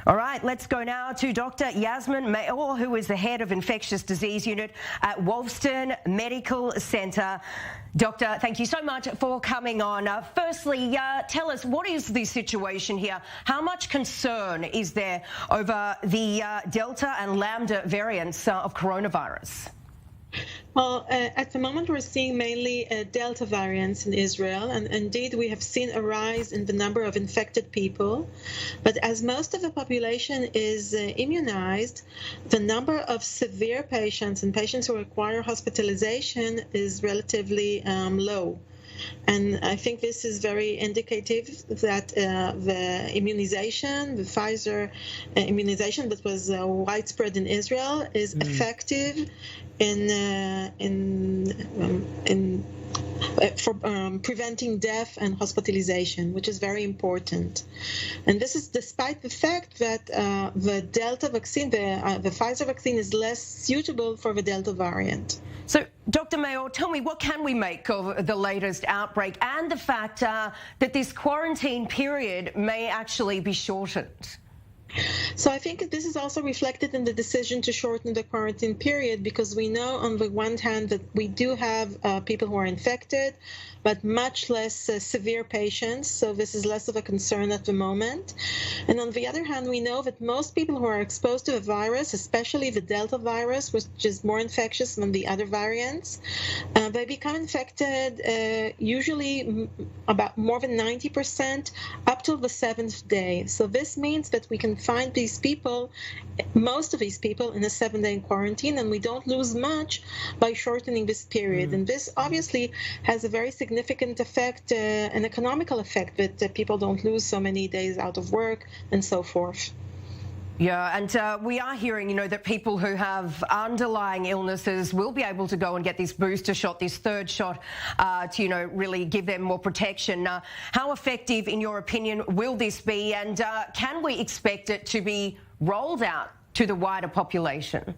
All right, let's go now to Dr. Yasmin Mayor, who is the head of Infectious Disease Unit at Wolfson Medical Centre. Doctor, thank you so much for coming on. Firstly, tell us, what is the situation here? How much concern is there over the Delta and Lambda variants of coronavirus? Well, at the moment, we're seeing mainly Delta variants in Israel, and indeed we have seen a rise in the number of infected people. But as most of the population is immunized, the number of severe patients and patients who require hospitalization is relatively low. And I think this is very indicative that the immunization, the Pfizer immunization that was widespread in Israel, is effective for preventing death and hospitalization, which is very important. And this is despite the fact that the Delta vaccine, the Pfizer vaccine, is less suitable for the Delta variant. So, Dr. Mayor, tell me, what can we make of the latest outbreak and the fact that this quarantine period may actually be shortened? So I think this is also reflected in the decision to shorten the quarantine period, because we know on the one hand that we do have people who are infected, but much less severe patients, so this is less of a concern at the moment. And on the other hand, we know that most people who are exposed to the virus, especially the Delta virus, which is more infectious than the other variants, they become infected usually about more than 90% up till the 7th day. So this means that we can find these people, most of these people, in a 7-day quarantine, and we don't lose much by shortening this period. And this obviously has a very significant effect, an economical effect, that people don't lose so many days out of work and so forth. Yeah, and we are hearing, that people who have underlying illnesses will be able to go and get this booster shot, this third shot, to, really give them more protection. How effective, in your opinion, will this be? And can we expect it to be rolled out to the wider population?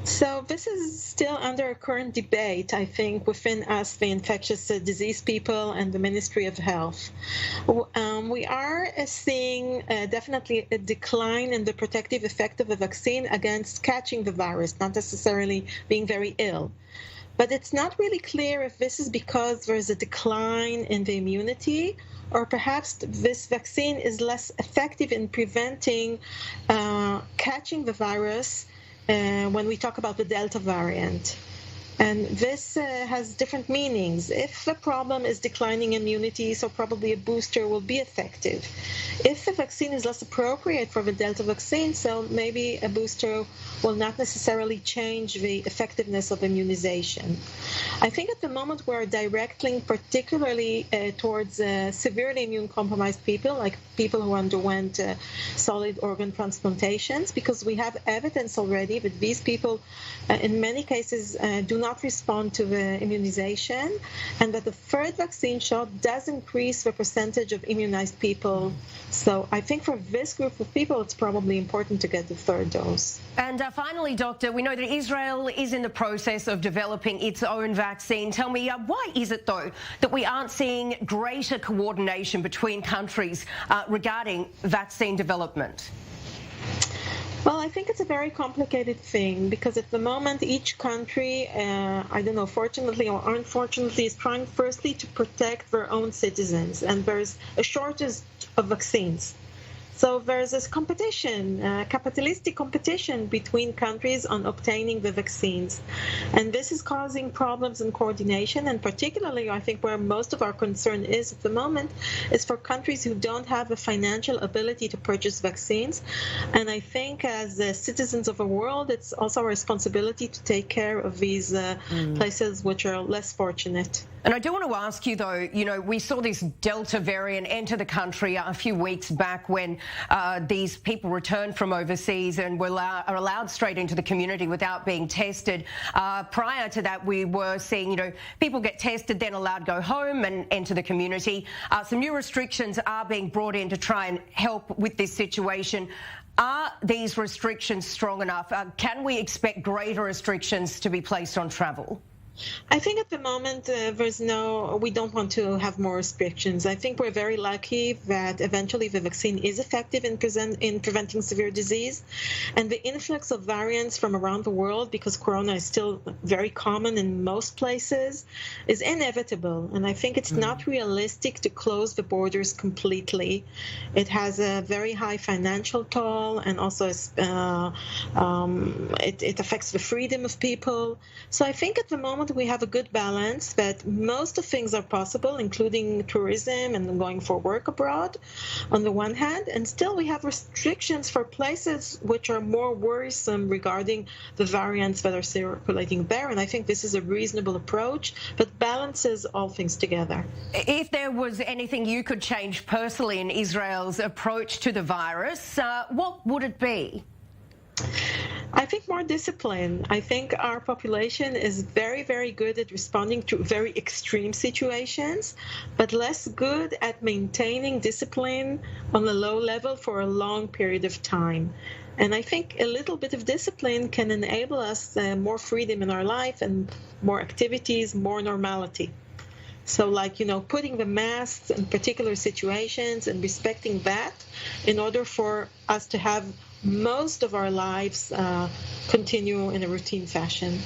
So this is still under a current debate, I think, within us, the infectious disease people and the Ministry of Health. We are seeing definitely a decline in the protective effect of the vaccine against catching the virus, not necessarily being very ill. But it's not really clear if this is because there's a decline in the immunity, or perhaps this vaccine is less effective in preventing catching the virus when we talk about the Delta variant. And this has different meanings. If the problem is declining immunity, so probably a booster will be effective. If the vaccine is less appropriate for the Delta vaccine, so maybe a booster will not necessarily change the effectiveness of immunization. I think at the moment we're directing particularly towards severely immune-compromised people, like people who underwent solid organ transplantations, because we have evidence already that these people, in many cases, do not respond to the immunization, and that the third vaccine shot does increase the percentage of immunized people. So I think for this group of people, it's probably important to get the third dose. And finally, Doctor, we know that Israel is in the process of developing its own vaccine. Tell me, why is it, though, that we aren't seeing greater coordination between countries regarding vaccine development? Well, I think it's a very complicated thing, because at the moment each country, fortunately or unfortunately, is trying firstly to protect their own citizens, and there's a shortage of vaccines. So there's this competition, capitalistic competition between countries on obtaining the vaccines. And this is causing problems in coordination, and particularly I think where most of our concern is at the moment is for countries who don't have the financial ability to purchase vaccines. And I think as citizens of the world, it's also our responsibility to take care of these places which are less fortunate. And I do want to ask you, though, we saw this Delta variant enter the country a few weeks back when these people returned from overseas and are allowed straight into the community without being tested. Prior to that, we were seeing, people get tested, then allowed to go home and enter the community. Some new restrictions are being brought in to try and help with this situation. Are these restrictions strong enough? Can we expect greater restrictions to be placed on travel? I think at the moment we don't want to have more restrictions. I think we're very lucky that eventually the vaccine is effective in preventing severe disease. And the influx of variants from around the world, because corona is still very common in most places, is inevitable. And I think it's not realistic to close the borders completely. It has a very high financial toll, and also it affects the freedom of people. So I think at the moment we have a good balance that most of things are possible, including tourism and going for work abroad on the one hand, and still we have restrictions for places which are more worrisome regarding the variants that are circulating there. And I think this is a reasonable approach that balances all things together. If there was anything you could change personally in Israel's approach to the virus, what would it be? I think more discipline. I think our population is very, very good at responding to very extreme situations, but less good at maintaining discipline on a low level for a long period of time. And I think a little bit of discipline can enable us more freedom in our life and more activities, more normality. So putting the masks in particular situations and respecting that in order for us to have most of our lives continue in a routine fashion.